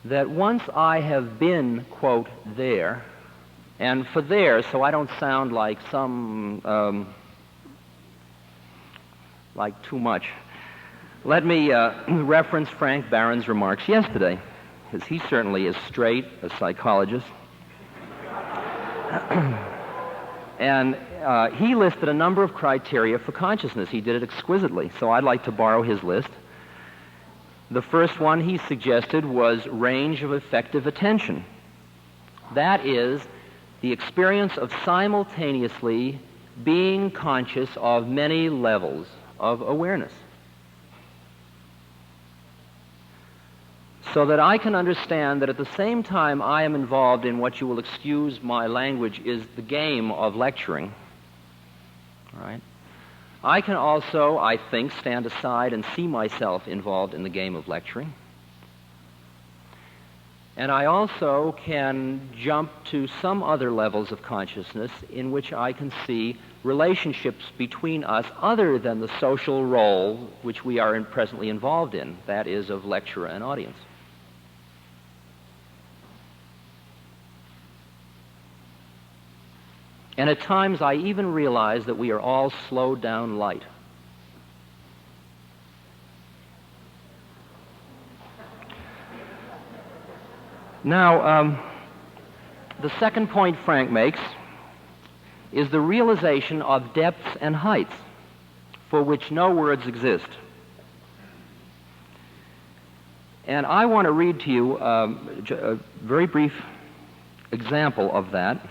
that once I have been, quote, there, and for there, so I don't sound like like too much, let me reference Frank Barron's remarks yesterday, because he certainly is straight, a psychologist. And he listed a number of criteria for consciousness. He did it exquisitely, so I'd like to borrow his list. The first one he suggested was range of effective attention. That is, the experience of simultaneously being conscious of many levels of awareness. So that I can understand that at the same time I am involved in what you will excuse my language is the game of lecturing, right? I can also, I think, stand aside and see myself involved in the game of lecturing. And I also can jump to some other levels of consciousness in which I can see relationships between us other than the social role which we are presently involved in, that is, of lecturer and audience. And at times I even realize that we are all slowed down light. Now, the second point Frank makes is the realization of depths and heights for which no words exist. And I want to read to you a very brief example of that.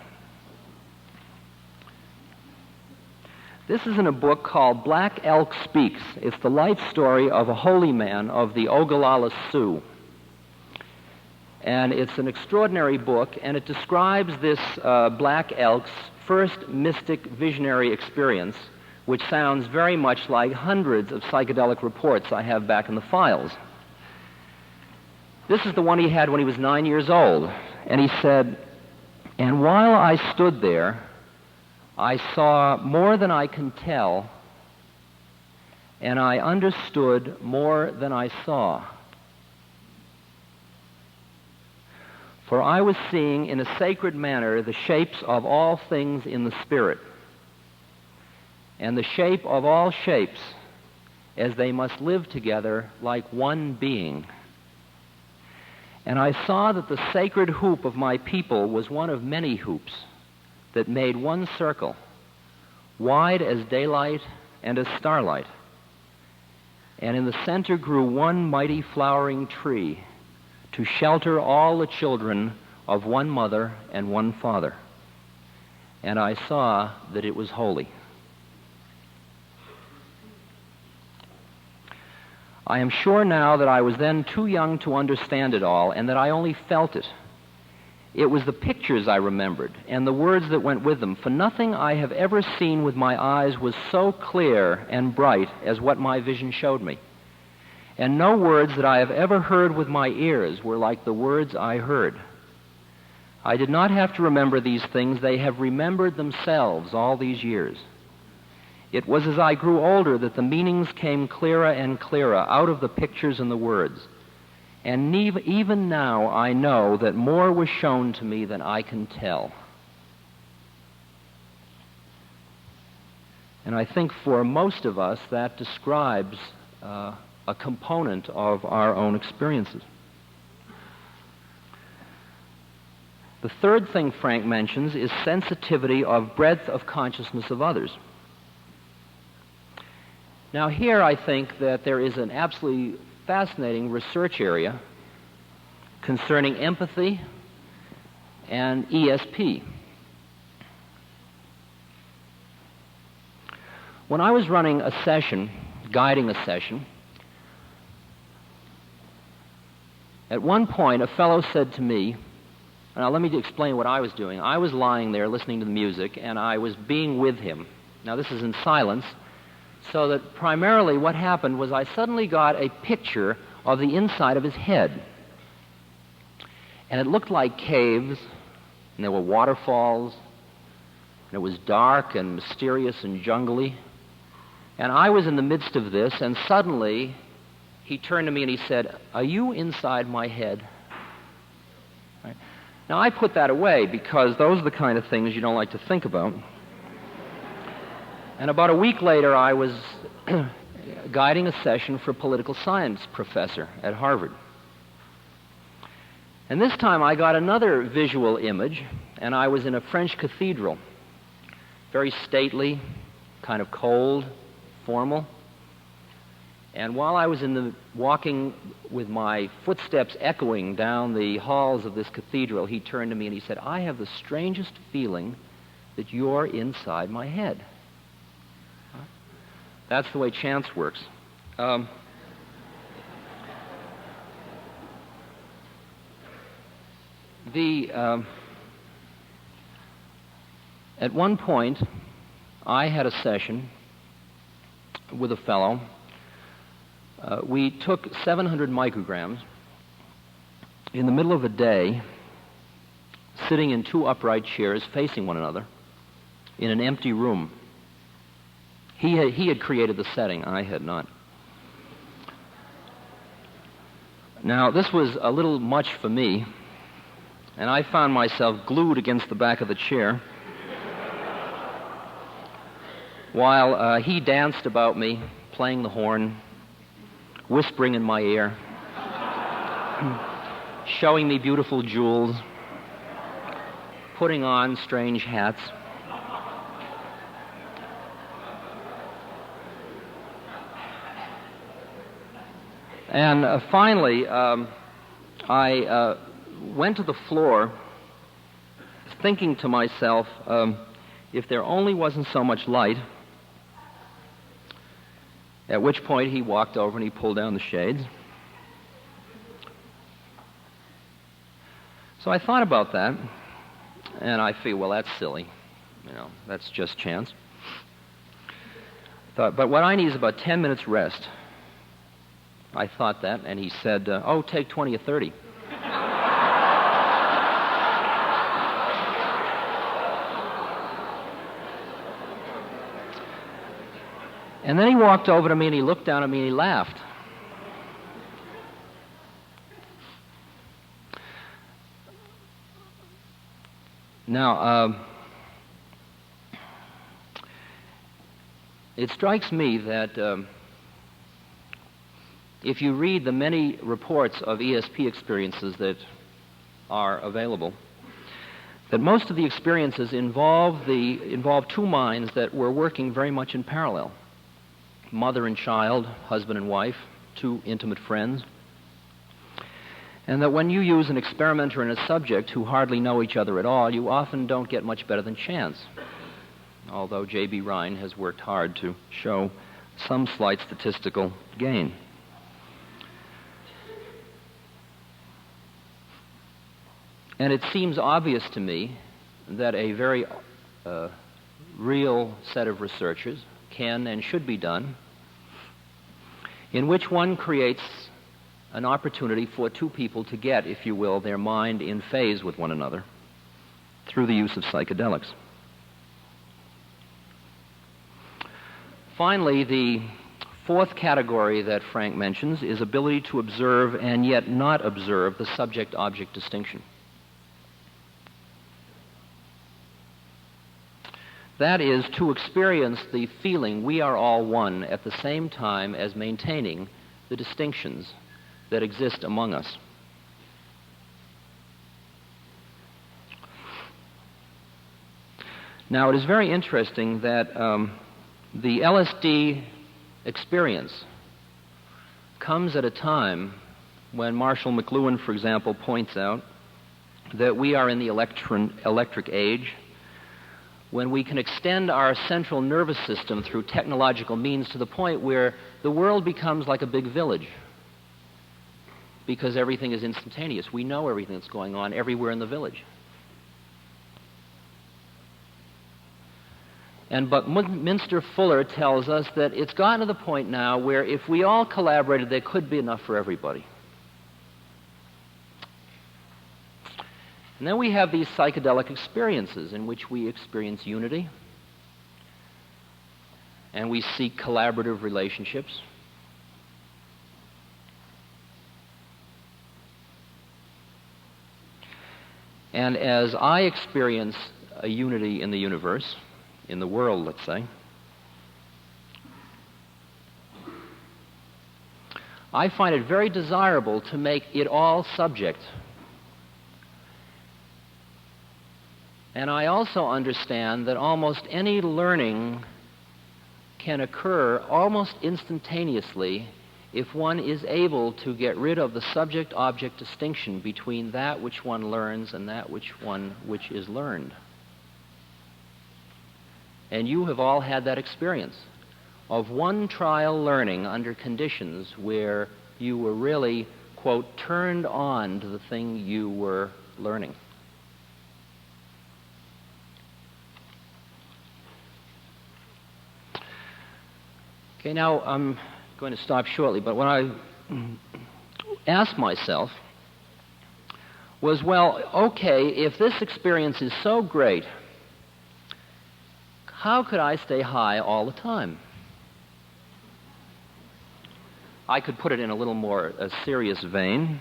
This is in a book called Black Elk Speaks. It's the life story of a holy man of the Ogallala Sioux. And it's an extraordinary book, and it describes this black elk's first mystic visionary experience, which sounds very much like hundreds of psychedelic reports I have back in the files. This is the one he had when he was 9 years old. And he said, "And while I stood there, I saw more than I can tell, and I understood more than I saw. For I was seeing in a sacred manner the shapes of all things in the spirit, and the shape of all shapes as they must live together like one being. And I saw that the sacred hoop of my people was one of many hoops that made one circle, wide as daylight and as starlight. And in the center grew one mighty flowering tree to shelter all the children of one mother and one father. And I saw that it was holy." I am sure now that I was then too young to understand it all, and that I only felt it. It was the pictures I remembered, and the words that went with them, for nothing I have ever seen with my eyes was so clear and bright as what my vision showed me. And no words that I have ever heard with my ears were like the words I heard. I did not have to remember these things. They have remembered themselves all these years. It was as I grew older that the meanings came clearer and clearer out of the pictures and the words. And even now I know that more was shown to me than I can tell. And I think for most of us that describes a component of our own experiences. The third thing Frank mentions is sensitivity of breadth of consciousness of others. Now here I think that there is an absolutely fascinating research area concerning empathy and ESP. When I was running a session, guiding a session, at one point a fellow said to me, now let me explain what I was doing. I was lying there listening to the music, and I was being with him. Now this is in silence, so that primarily what happened was I suddenly got a picture of the inside of his head. And it looked like caves, and there were waterfalls, and it was dark and mysterious and jungly. And I was in the midst of this, and suddenly he turned to me and he said, "Are you inside my head?" Right? Now, I put that away because those are the kind of things you don't like to think about. And about a week later, I was guiding a session for a political science professor at Harvard. And this time I got another visual image, and I was in a French cathedral, very stately, kind of cold, formal. And while I was walking with my footsteps echoing down the halls of this cathedral, he turned to me and he said, "I have the strangest feeling that you're inside my head." That's the way chance works. At one point, I had a session with a fellow. We took 700 micrograms in the middle of a day, sitting in two upright chairs facing one another in an empty room. He had created the setting, I had not. Now, this was a little much for me, and I found myself glued against the back of the chair while he danced about me, playing the horn, whispering in my ear, showing me beautiful jewels, putting on strange hats. And finally, I went to the floor thinking to myself, if there only wasn't so much light, at which point he walked over and he pulled down the shades. So I thought about that, and I figured, well, that's silly. That's just chance. But what I need is about 10 minutes rest. I thought that, and he said, oh, take 20 or 30. And then he walked over to me and he looked down at me and he laughed. Now, it strikes me that if you read the many reports of ESP experiences that are available, that most of the experiences involve two minds that were working very much in parallel. Mother and child, husband and wife, two intimate friends. And that when you use an experimenter and a subject who hardly know each other at all, you often don't get much better than chance. Although J.B. Rhine has worked hard to show some slight statistical gain. And it seems obvious to me that a very real set of researches can and should be done in which one creates an opportunity for two people to get, if you will, their mind in phase with one another through the use of psychedelics. Finally, the fourth category that Frank mentions is ability to observe and yet not observe the subject-object distinction. That is, to experience the feeling we are all one at the same time as maintaining the distinctions that exist among us. Now, it is very interesting that the LSD experience comes at a time when Marshall McLuhan, for example, points out that we are in the electric age, when we can extend our central nervous system through technological means to the point where the world becomes like a big village because everything is instantaneous. We know everything that's going on everywhere in the village. And Buckminster Fuller tells us that it's gotten to the point now where if we all collaborated, there could be enough for everybody. And then we have these psychedelic experiences in which we experience unity and we seek collaborative relationships. And as I experience a unity in the universe, in the world, let's say, I find it very desirable to make it all subject. And I also understand that almost any learning can occur almost instantaneously if one is able to get rid of the subject-object distinction between that which one learns and that which is learned. And you have all had that experience of one trial learning under conditions where you were really, quote, turned on to the thing you were learning. Okay, now I'm going to stop shortly, but what I asked myself was, well, okay, if this experience is so great, how could I stay high all the time? I could put it in a little more serious vein,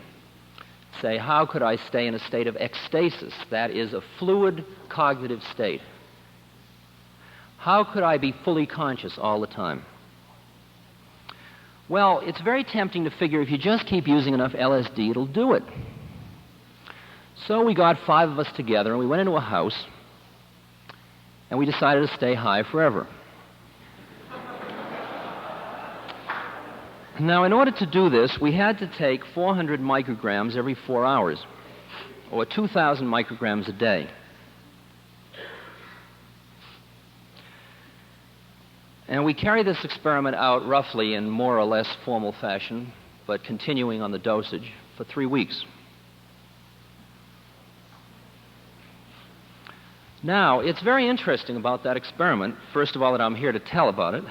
say, how could I stay in a state of ecstasis, that is, a fluid cognitive state? How could I be fully conscious all the time? Well, it's very tempting to figure if you just keep using enough LSD, it'll do it. So we got 5 of us together, and we went into a house, and we decided to stay high forever. Now, in order to do this, we had to take 400 micrograms every 4 hours, or 2,000 micrograms a day. And we carried this experiment out roughly in more or less formal fashion, but continuing on the dosage for 3 weeks. Now, it's very interesting about that experiment, first of all, that I'm here to tell about it.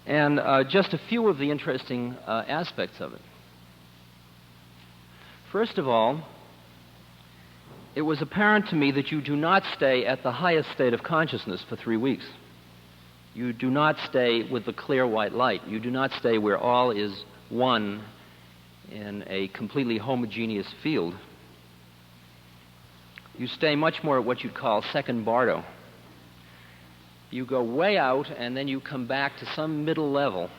And just a few of the interesting aspects of it. First of all, it was apparent to me that you do not stay at the highest state of consciousness for 3 weeks. You do not stay with the clear white light. You do not stay where all is one in a completely homogeneous field. You stay much more at what you'd call second Bardo. You go way out and then you come back to some middle level,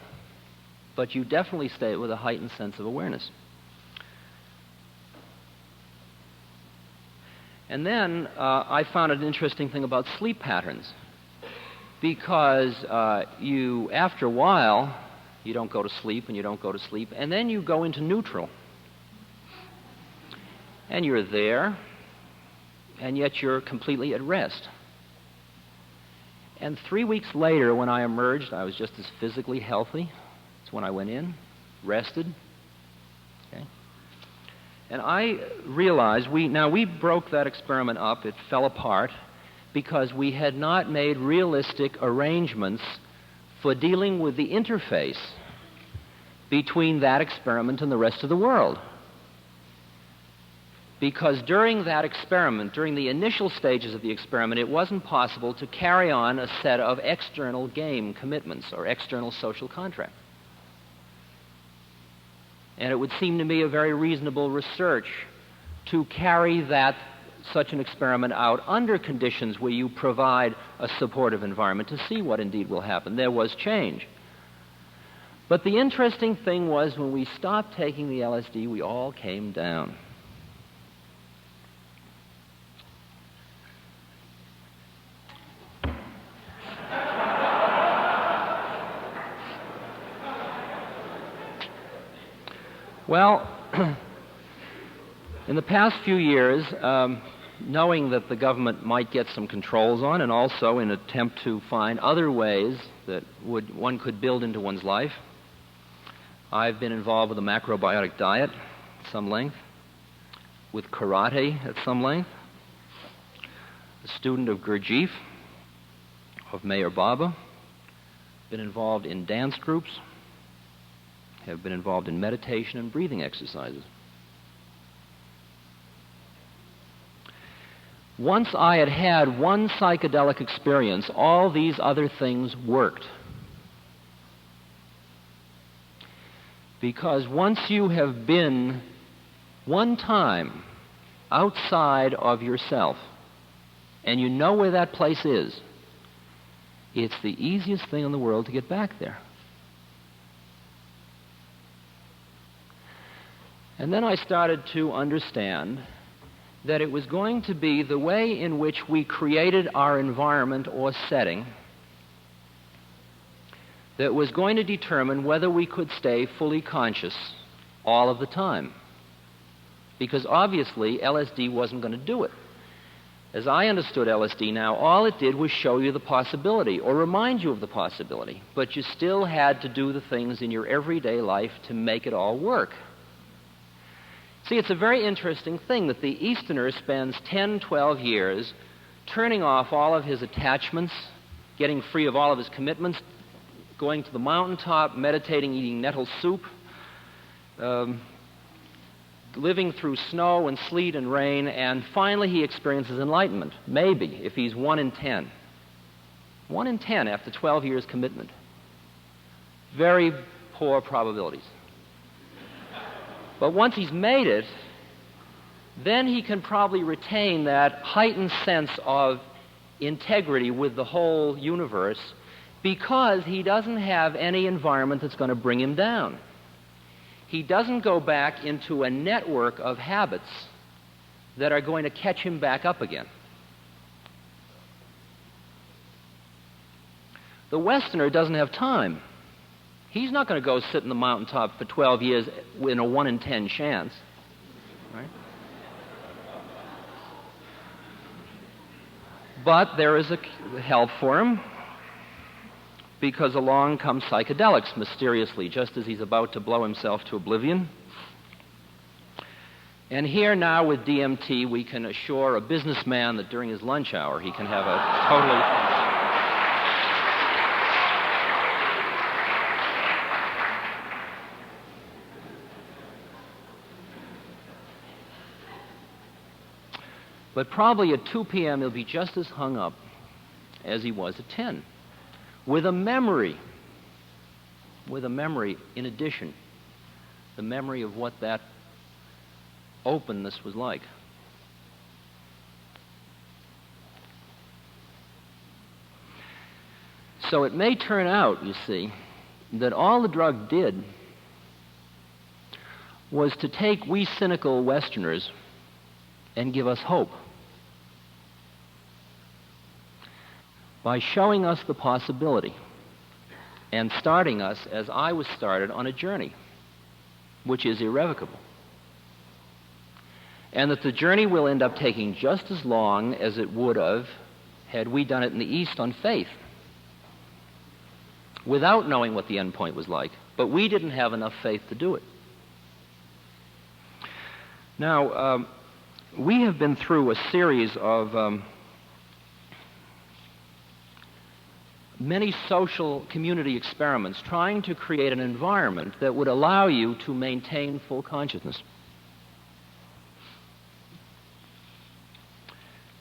but you definitely stay with a heightened sense of awareness. And then I found an interesting thing about sleep patterns, because you, after a while, you don't go to sleep and you don't go to sleep, and then you go into neutral. And you're there, and yet you're completely at rest. And 3 weeks later, when I emerged, I was just as physically healthy. That's when I went in, rested. Okay. And I realized we broke that experiment up. It fell apart because we had not made realistic arrangements for dealing with the interface between that experiment and the rest of the world. Because during that experiment, during the initial stages of the experiment, it wasn't possible to carry on a set of external game commitments or external social contracts. And it would seem to me a very reasonable research to carry such an experiment out under conditions where you provide a supportive environment to see what indeed will happen. There was change. But the interesting thing was when we stopped taking the LSD, we all came down. Well, in the past few years, knowing that the government might get some controls on, and also in an attempt to find other ways that one could build into one's life, I've been involved with a macrobiotic diet at some length, with karate at some length, a student of Gurdjieff, of Meir Baba, been involved in dance groups, have been involved in meditation and breathing exercises. Once I had had one psychedelic experience, all these other things worked. Because once you have been one time outside of yourself, and you know where that place is, it's the easiest thing in the world to get back there. And then I started to understand that it was going to be the way in which we created our environment or setting that was going to determine whether we could stay fully conscious all of the time. Because obviously LSD wasn't going to do it. As I understood LSD now, all it did was show you the possibility or remind you of the possibility, but you still had to do the things in your everyday life to make it all work. See, it's a very interesting thing that the Easterner spends 10, 12 years turning off all of his attachments, getting free of all of his commitments, going to the mountaintop, meditating, eating nettle soup, living through snow and sleet and rain, and finally he experiences enlightenment, maybe, if he's 1 in 10. 1 in 10 after 12 years commitment. Very poor probabilities. But once he's made it, then he can probably retain that heightened sense of integrity with the whole universe because he doesn't have any environment that's going to bring him down. He doesn't go back into a network of habits that are going to catch him back up again. The Westerner doesn't have time. He's not going to go sit in the mountaintop for 12 years in a 1 in 10 chance. Right? But there is a help for him, because along come psychedelics mysteriously, just as he's about to blow himself to oblivion. And here now with DMT, we can assure a businessman that during his lunch hour he can have a totally... But probably at 2 p.m. he'll be just as hung up as he was at 10. With a memory in addition, the memory of what that openness was like. So it may turn out, you see, that all the drug did was to take we cynical Westerners and give us hope by showing us the possibility and starting us, as I was started, on a journey which is irrevocable. And that the journey will end up taking just as long as it would have had we done it in the East on faith, without knowing what the end point was like. But we didn't have enough faith to do it. Now, we have been through a series of many social community experiments trying to create an environment that would allow you to maintain full consciousness.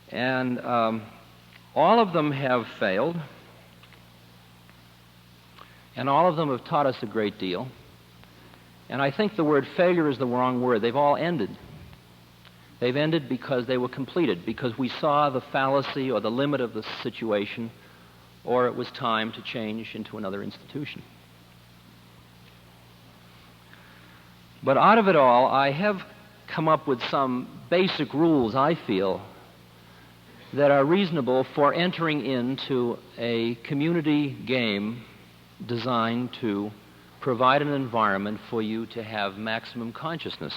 And all of them have failed, and all of them have taught us a great deal. And I think the word failure is the wrong word. They've all ended. They've ended because they were completed, because we saw the fallacy or the limit of the situation, or it was time to change into another institution. But out of it all, I have come up with some basic rules, I feel, that are reasonable for entering into a community game designed to provide an environment for you to have maximum consciousness.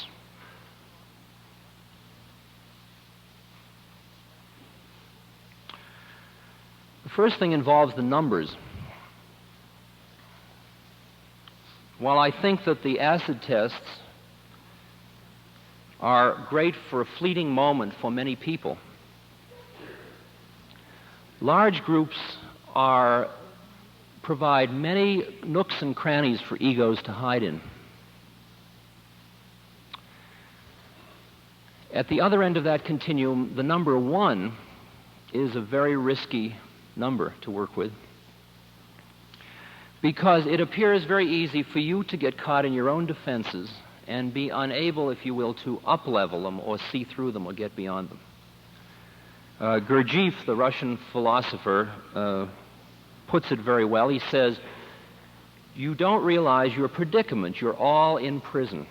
The first thing involves the numbers. While I think that the acid tests are great for a fleeting moment for many people, large groups provide many nooks and crannies for egos to hide in. At the other end of that continuum, the number 1 is a very risky number to work with, Because it appears very easy for you to get caught in your own defenses and be unable, if you will, to up-level them or see through them or get beyond them. Gurdjieff, the Russian philosopher, puts it very well. He says, you don't realize your predicament. You're all in prison.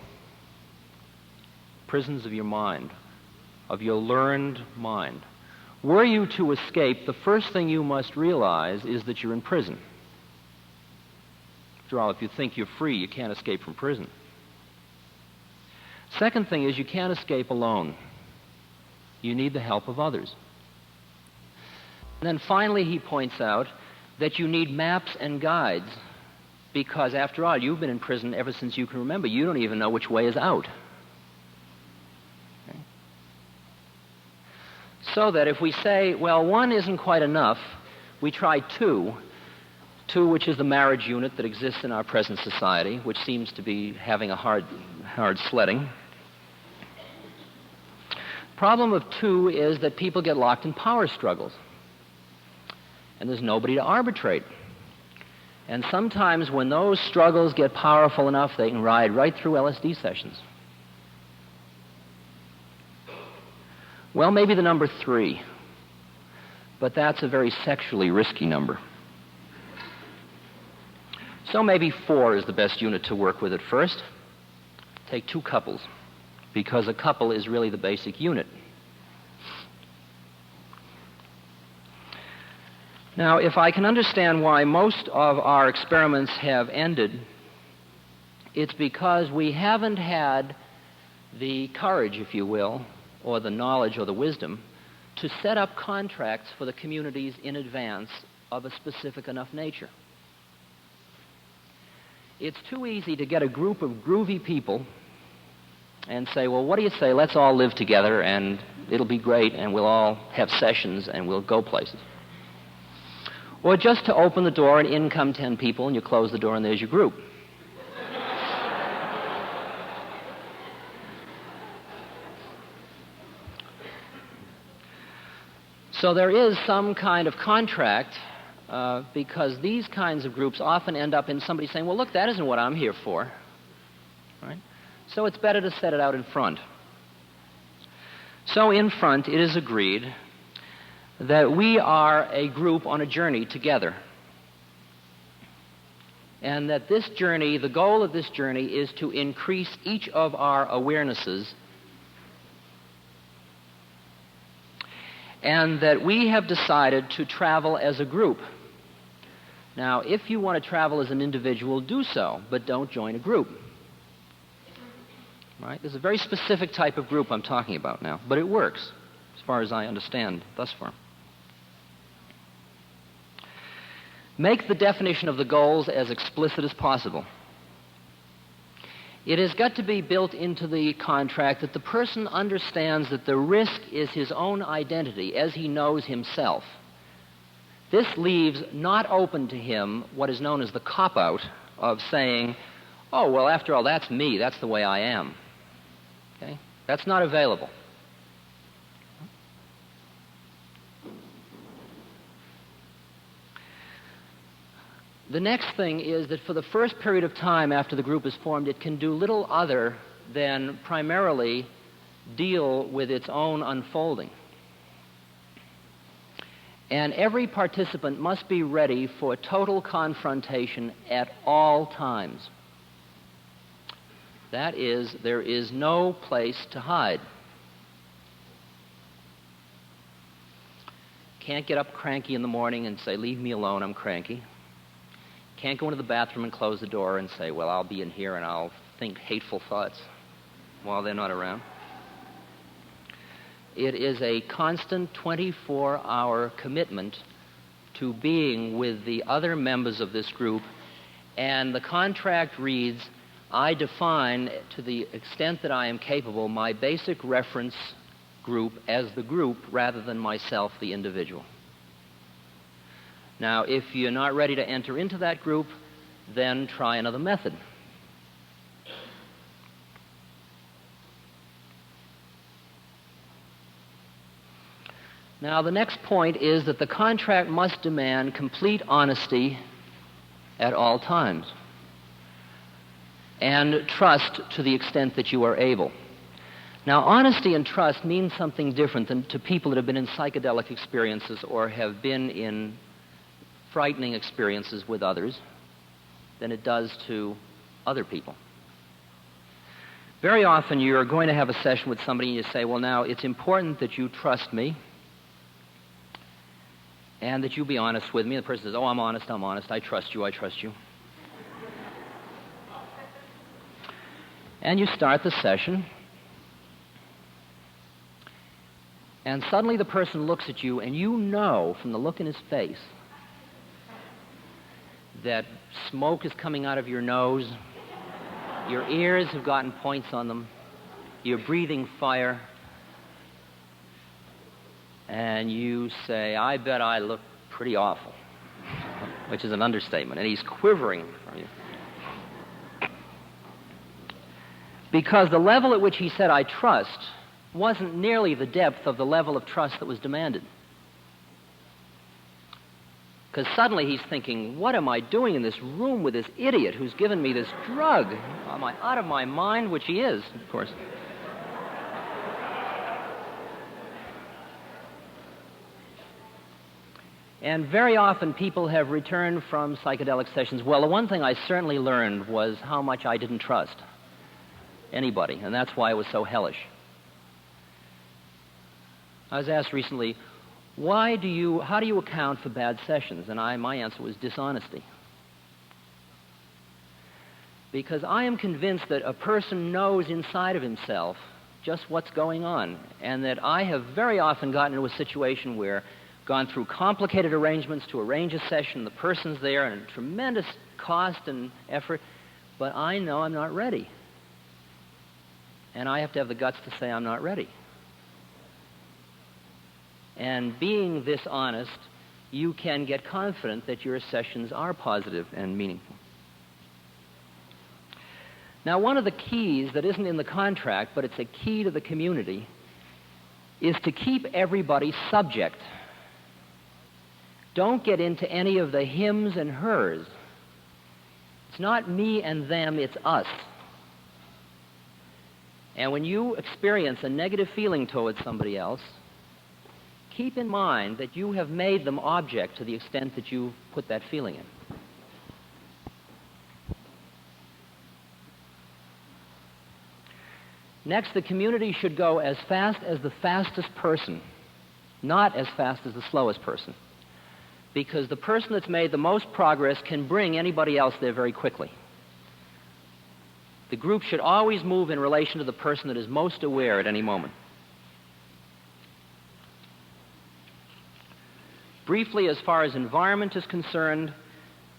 Prisons of your mind, of your learned mind. Were you to escape, the first thing you must realize is that you're in prison. After all, if you think you're free, you can't escape from prison. Second thing is you can't escape alone. You need the help of others. And then finally he points out that you need maps and guides because, after all, you've been in prison ever since you can remember. You don't even know which way is out. Okay? So that if we say, well, one isn't quite enough, we try two, which is the marriage unit that exists in our present society, which seems to be having a hard sledding. Problem of two is that people get locked in power struggles. And there's nobody to arbitrate. And sometimes when those struggles get powerful enough, they can ride right through LSD sessions. Well, maybe the number 3. But that's a very sexually risky number. So maybe 4 is the best unit to work with at first. Take 2 couples, because a couple is really the basic unit. Now, if I can understand why most of our experiments have ended, it's because we haven't had the courage, if you will, or the knowledge or the wisdom to set up contracts for the communities in advance of a specific enough nature. It's too easy to get a group of groovy people and say, well, what do you say, let's all live together and it'll be great and we'll all have sessions and we'll go places. Or just to open the door and in come 10 people and you close the door and there's your group. So there is some kind of contract because these kinds of groups often end up in somebody saying, well, look, that isn't what I'm here for. Right? So it's better to set it out in front. So in front, it is agreed that we are a group on a journey together. And that this journey, the goal of this journey is to increase each of our awarenesses, and that we have decided to travel as a group. Now, if you want to travel as an individual, do so, but don't join a group. Right? There's a very specific type of group I'm talking about now, but it works, as far as I understand thus far. Make the definition of the goals as explicit as possible. It has got to be built into the contract that the person understands that the risk is his own identity as he knows himself. This leaves not open to him what is known as the cop-out of saying, oh, well, after all, that's me, that's the way I am. Okay? That's not available. The next thing is that for the first period of time after the group is formed, it can do little other than primarily deal with its own unfolding. And every participant must be ready for total confrontation at all times. That is, there is no place to hide. Can't get up cranky in the morning and say, leave me alone, I'm cranky. Can't go into the bathroom and close the door and say, well, I'll be in here and I'll think hateful thoughts while they're not around. It is a constant 24-hour commitment to being with the other members of this group, and the contract reads, I define, to the extent that I am capable, my basic reference group as the group rather than myself, the individual. Now, if you're not ready to enter into that group, then try another method. Now, the next point is that the contract must demand complete honesty at all times. And trust to the extent that you are able. Now, honesty and trust mean something different than to people that have been in psychedelic experiences or have been in frightening experiences with others than it does to other people. Very often you're going to have a session with somebody and you say, well, now, it's important that you trust me and that you be honest with me. The person says, oh, I'm honest, I trust you. And you start the session, and suddenly the person looks at you, and you know from the look in his face that smoke is coming out of your nose, your ears have gotten points on them, you're breathing fire, and you say, I bet I look pretty awful, which is an understatement, and he's quivering from you. Because the level at which he said, I trust, wasn't nearly the depth of the level of trust that was demanded. Because suddenly he's thinking, what am I doing in this room with this idiot who's given me this drug? Am I out of my mind? Which he is, of course. And very often people have returned from psychedelic sessions. Well, the one thing I certainly learned was how much I didn't trust anybody, and that's why it was so hellish. I was asked recently, how do you account for bad sessions? And my answer was dishonesty. Because I am convinced that a person knows inside of himself just what's going on, and that I have very often gotten into a situation where gone through complicated arrangements to arrange a session, the person's there, and tremendous cost and effort, but I know I'm not ready. And I have to have the guts to say I'm not ready. And being this honest, you can get confident that your sessions are positive and meaningful. Now, one of the keys that isn't in the contract, but it's a key to the community, is to keep everybody subject. Don't get into any of the hims and hers. It's not me and them, it's us. And when you experience a negative feeling towards somebody else, keep in mind that you have made them object to the extent that you put that feeling in. Next, the community should go as fast as the fastest person, not as fast as the slowest person, because the person that's made the most progress can bring anybody else there very quickly. The group should always move in relation to the person that is most aware at any moment. Briefly, as far as environment is concerned,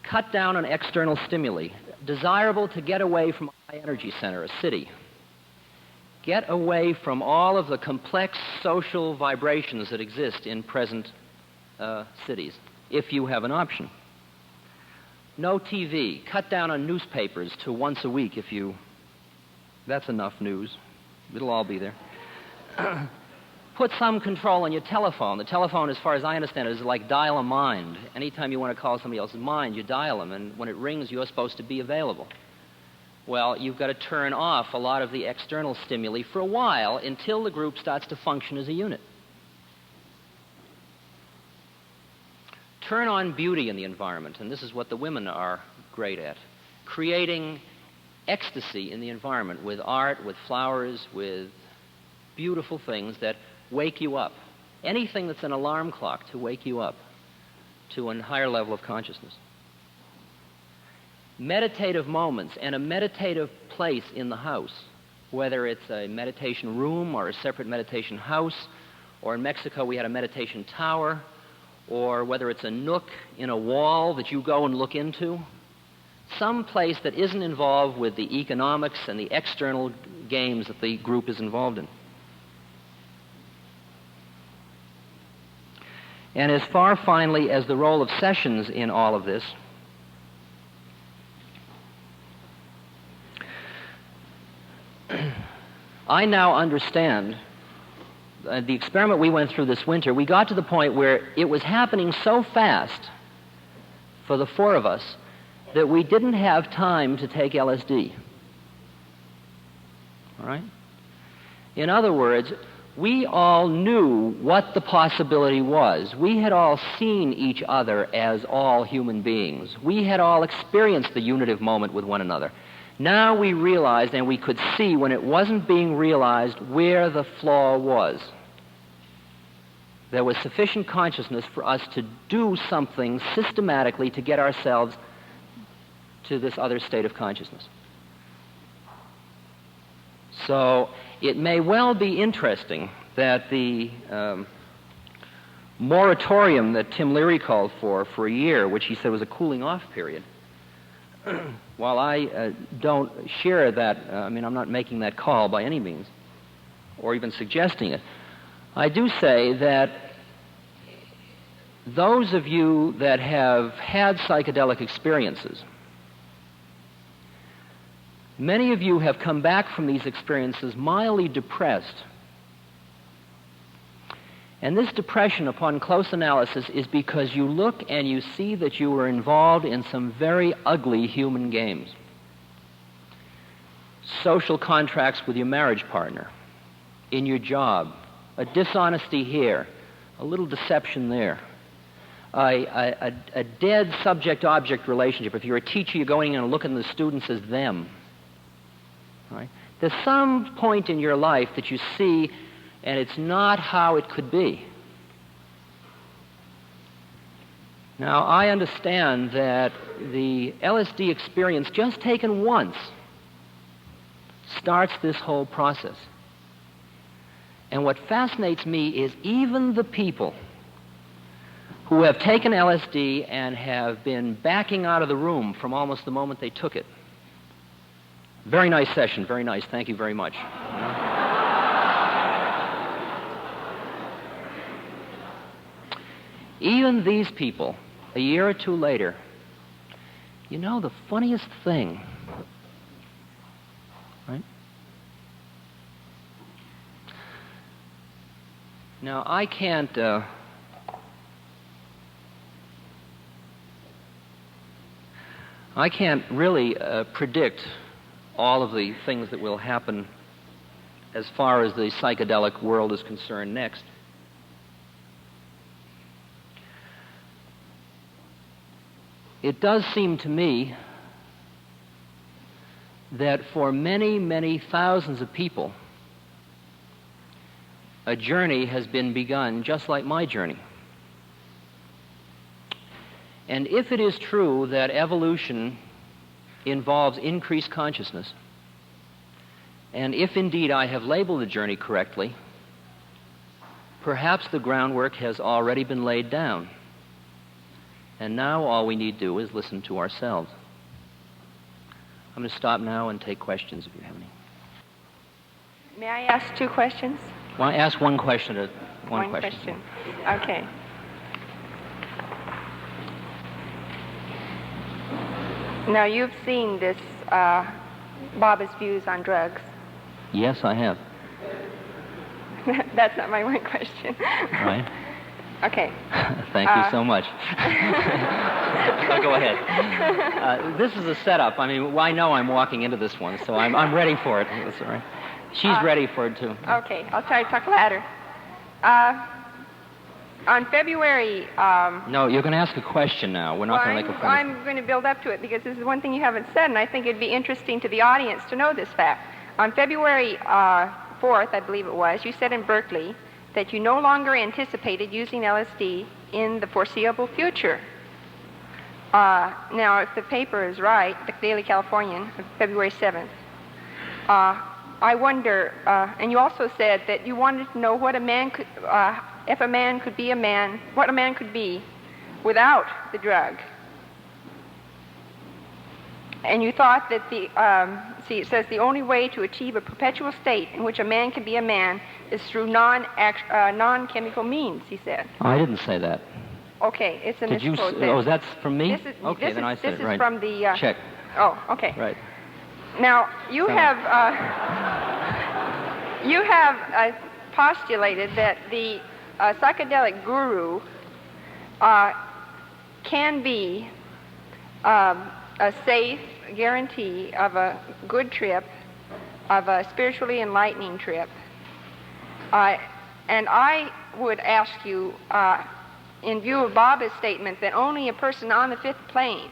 cut down on external stimuli. Desirable to get away from a high-energy center, a city. Get away from all of the complex social vibrations that exist in present cities, if you have an option. No TV. Cut down on newspapers to once a week if you... That's enough news. It'll all be there. Put some control on your telephone. The telephone, as far as I understand it, is like dial a mind. Anytime you want to call somebody else's mind, you dial them, and when it rings, you're supposed to be available. Well, you've got to turn off a lot of the external stimuli for a while until the group starts to function as a unit. Turn on beauty in the environment, and this is what the women are great at. Creating ecstasy in the environment with art, with flowers, with beautiful things that wake you up. Anything that's an alarm clock to wake you up to a higher level of consciousness. Meditative moments and a meditative place in the house, whether it's a meditation room or a separate meditation house, or in Mexico we had a meditation tower, or whether it's a nook in a wall that you go and look into, some place that isn't involved with the economics and the external games that the group is involved in. And as far, finally, as the role of sessions in all of this, I now understand the experiment we went through this winter. We got to the point where it was happening so fast for the four of us that we didn't have time to take LSD. All right? In other words, we all knew what the possibility was. We had all seen each other as all human beings. We had all experienced the unitive moment with one another. Now we realized, and we could see when it wasn't being realized, where the flaw was. There was sufficient consciousness for us to do something systematically to get ourselves to this other state of consciousness. So it may well be interesting that the moratorium that Tim Leary called for a year, which he said was a cooling off period, while I don't share that, I'm not making that call by any means, or even suggesting it, I do say that those of you that have had psychedelic experiences, many of you have come back from these experiences mildly depressed. And this depression, upon close analysis, is because you look and you see that you were involved in some very ugly human games. Social contracts with your marriage partner, in your job, a dishonesty here, a little deception there, a dead subject-object relationship. If you're a teacher, you're going in and looking at the students as them. Right? There's some point in your life that you see, and it's not how it could be. Now, I understand that the LSD experience, just taken once, starts this whole process. And what fascinates me is even the people who have taken LSD and have been backing out of the room from almost the moment they took it. Very nice session, very nice, thank you very much. Even these people, a year or two later, you know the funniest thing, right? Now, I can't really predict all of the things that will happen as far as the psychedelic world is concerned next. It does seem to me that for many, many thousands of people, a journey has been begun just like my journey. And if it is true that evolution involves increased consciousness, and if indeed I have labeled the journey correctly, perhaps the groundwork has already been laid down. And now all we need to do is listen to ourselves. I'm going to stop now and take questions if you have any. May I ask two questions? Well, ask one question at one question. Okay. Now, you've seen this, Baba's views on drugs. Yes, I have. That's not my one question. Right. Okay. Thank you so much. Go ahead. This is a setup. I know I'm walking into this one, so I'm ready for it. That's all right. She's ready for it, too. Okay, I'll try to talk louder. On February... No, you're going to ask a question now. We're not going to make a question. I'm going to build up to it because this is one thing you haven't said, and I think it'd be interesting to the audience to know this fact. On February 4th, I believe it was, you said in Berkeley that you no longer anticipated using LSD in the foreseeable future. Now, if the paper is right, the Daily Californian, February 7th, I wonder, and you also said that you wanted to know what a man could, if a man could be a man, what a man could be without the drug. And you thought that it says the only way to achieve a perpetual state in which a man can be a man is through non-chemical means, he said. I didn't say that. Okay, it's a misquote. Oh, that's from me? Okay, then I said it right. This is from the... Check. Oh, okay. Right. Now, you have postulated that the psychedelic guru can be a safe guarantee of a good trip, of a spiritually enlightening trip. And I would ask you, in view of Baba's statement that only a person on the fifth plane,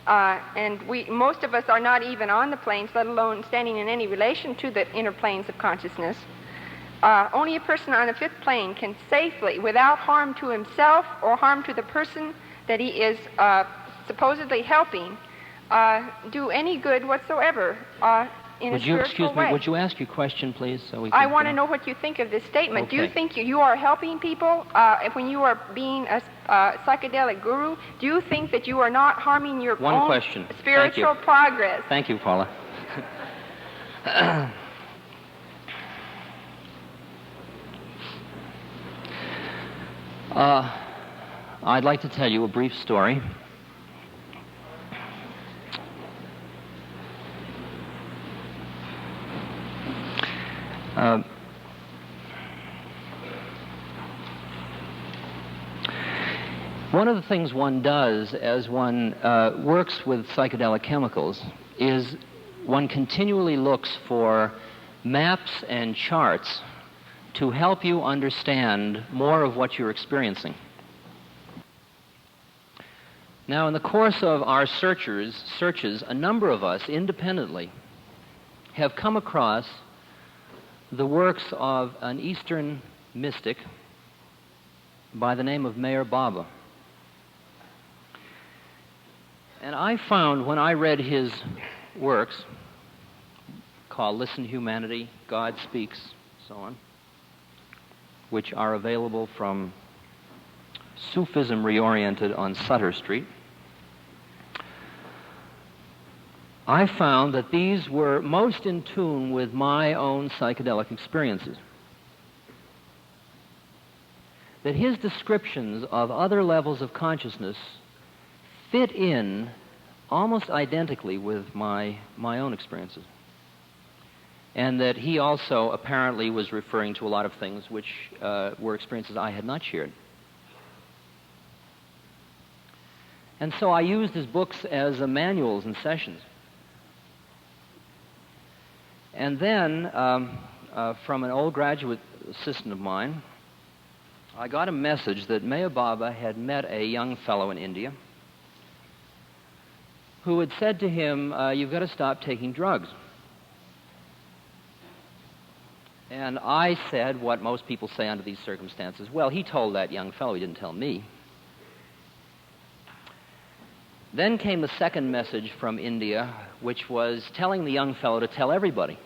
and most of us are not even on the planes, let alone standing in any relation to the inner planes of consciousness, only a person on the fifth plane can safely, without harm to himself or harm to the person that he is supposedly helping, do any good whatsoever in a spiritual way. Would you ask your question, please? I want to know what you think of this statement. Okay. Do you think you are helping people when you are being a psychedelic guru? Do you think that you are not harming your One own question. spiritual progress? Thank you, Paula. I'd like to tell you a brief story. One of the things one does as one works with psychedelic chemicals is one continually looks for maps and charts to help you understand more of what you're experiencing. Now, in the course of our searches, a number of us independently have come across the works of an Eastern mystic by the name of Meir Baba. And I found when I read his works, called Listen Humanity, God Speaks, so on, which are available from Sufism Reoriented on Sutter Street, I found that these were most in tune with my own psychedelic experiences. That his descriptions of other levels of consciousness fit in almost identically with my own experiences. And that he also apparently was referring to a lot of things which were experiences I had not shared. And so I used his books as manuals and sessions. And then, from an old graduate assistant of mine, I got a message that Meir Baba had met a young fellow in India who had said to him, you've got to stop taking drugs. And I said what most people say under these circumstances. Well, he told that young fellow, he didn't tell me. Then came the second message from India, which was telling the young fellow to tell everybody.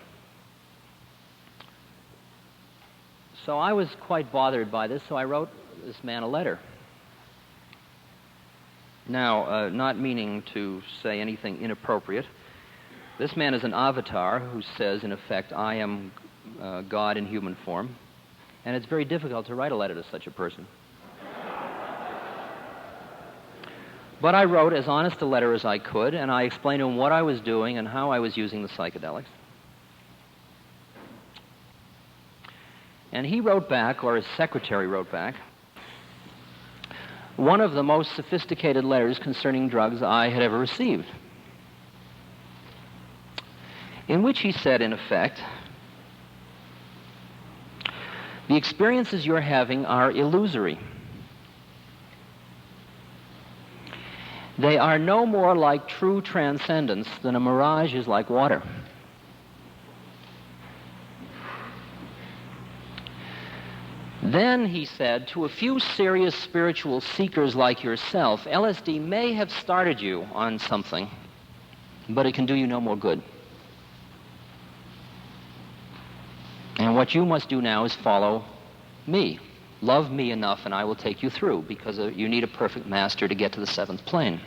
So I was quite bothered by this, so I wrote this man a letter. Now, not meaning to say anything inappropriate, this man is an avatar who says, in effect, I am God in human form, and it's very difficult to write a letter to such a person. But I wrote as honest a letter as I could, and I explained to him what I was doing and how I was using the psychedelics. And he wrote back, or his secretary wrote back, one of the most sophisticated letters concerning drugs I had ever received, in which he said, in effect, the experiences you're having are illusory. They are no more like true transcendence than a mirage is like water. Then, he said, to a few serious spiritual seekers like yourself, LSD may have started you on something, but it can do you no more good. And what you must do now is follow me. Love me enough and I will take you through, because you need a perfect master to get to the seventh plane.